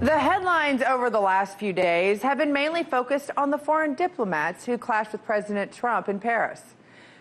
The headlines over the last few days have been mainly focused on the foreign diplomats who clashed with President Trump in Paris.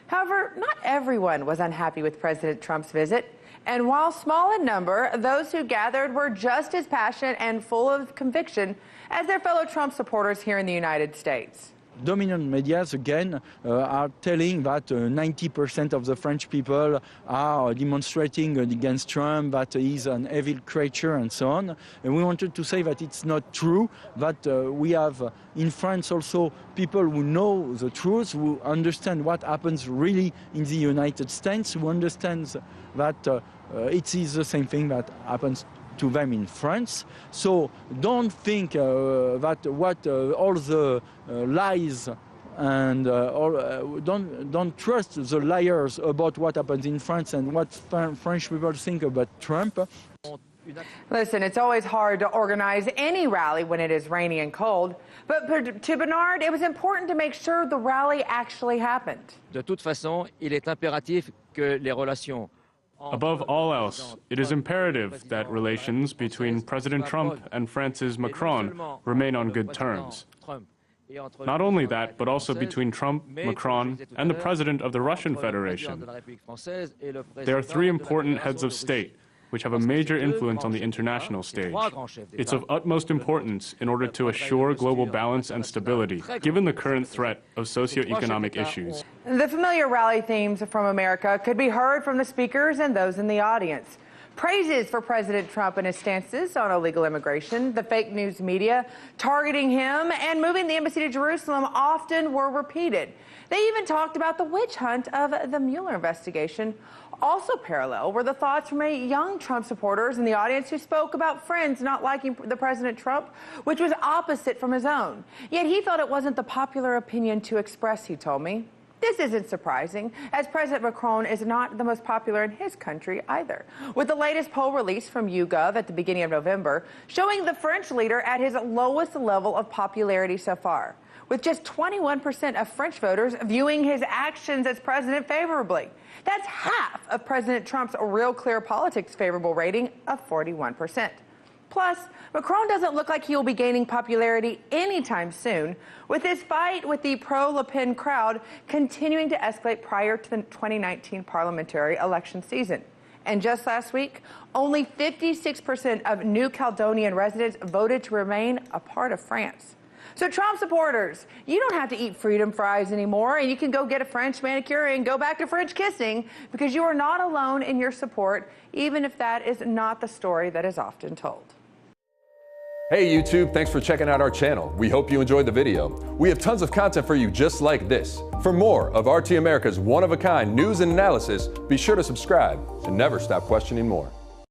However, not everyone was unhappy with President Trump's visit. And while small in number, those who gathered were just as passionate and full of conviction as their fellow Trump supporters here in the United States. Dominant medias again are telling that 90% of the French people are demonstrating against Trump, that he's an evil creature and so on. And we wanted to say that it's not true, that we have in France also people who know the truth, who understand what happens really in the United States, who understands that it is the same thing that happens to them in France. So don't think that what all the lies and don't trust the liars about what happens in France and what French people think about Trump. Listen, it's always hard to organize any rally when it is rainy and cold, but to Bernard, it was important to make sure the rally actually happened. De toute façon, il est impératif que les relations. Above all else, it is imperative that relations between President Trump and France's Macron remain on good terms. Not only that, but also between Trump, Macron, and the President of the Russian Federation. There are three important heads of state which have a major influence on the international stage. It's of utmost importance in order to assure global balance and stability, given the current threat of socioeconomic issues. The familiar rally themes from America could be heard from the speakers and those in the audience. Praises for President Trump and his stances on illegal immigration, the fake news media targeting him, and moving the embassy to Jerusalem often were repeated. They even talked about the witch hunt of the Mueller investigation. Also parallel were the thoughts from young Trump supporters in the audience who spoke about friends not liking the President Trump, which was opposite from his own. Yet he felt it wasn't the popular opinion to express, he told me. This isn't surprising, as President Macron is not the most popular in his country either, with the latest poll release from YouGov at the beginning of November showing the French leader at his lowest level of popularity so far, with just 21% of French voters viewing his actions as president favorably. That's half of President Trump's Real Clear Politics favorable rating of 41%. Plus, Macron doesn't look like he will be gaining popularity anytime soon, with his fight with the pro-Le Pen crowd continuing to escalate prior to the 2019 parliamentary election season. And just last week, only 56% of New Caledonian residents voted to remain a part of France. So Trump supporters, you don't have to eat freedom fries anymore, and you can go get a French manicure and go back to French kissing, because you are not alone in your support, even if that is not the story that is often told. Hey YouTube, thanks for checking out our channel. We hope you enjoyed the video. We have tons of content for you just like this. For more of RT America's one-of-a-kind news and analysis, be sure to subscribe and never stop questioning more.